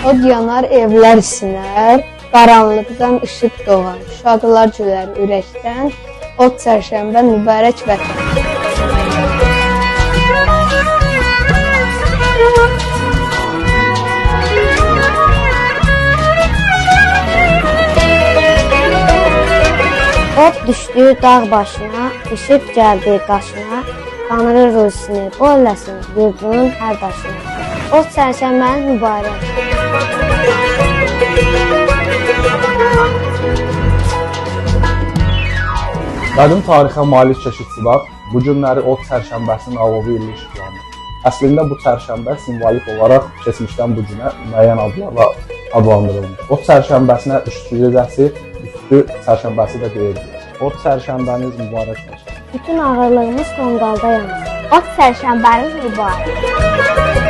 Od yanar, evlər sinər, qaranlıqdan işıq doğar, şadlar gülər ürəkdən, od çərşənbə mübarək vətən. Od düşdü dağ başına, işıq gəldi qaşına, Tanrı ruzisini bol eləsin yurdunun hər daşına. Od çərşənbənin mübarək. Qədim tarixə malik keşikçilər bu günləri od çərşənbəsinin alovu ilə işıqlanır. Əslində bu çərşənbə simvolik olaraq keçmişdən bu günə müəyyən adlarla adlandırılmış. Od çərşənbəsinə üstü gecəsi, üstü çərşənbəsi də deyilir. Od çərşənbəniz mübarək olsun. Bütün ağırlığımız tonqalda yansın. Od çərşənbəniz mübarək.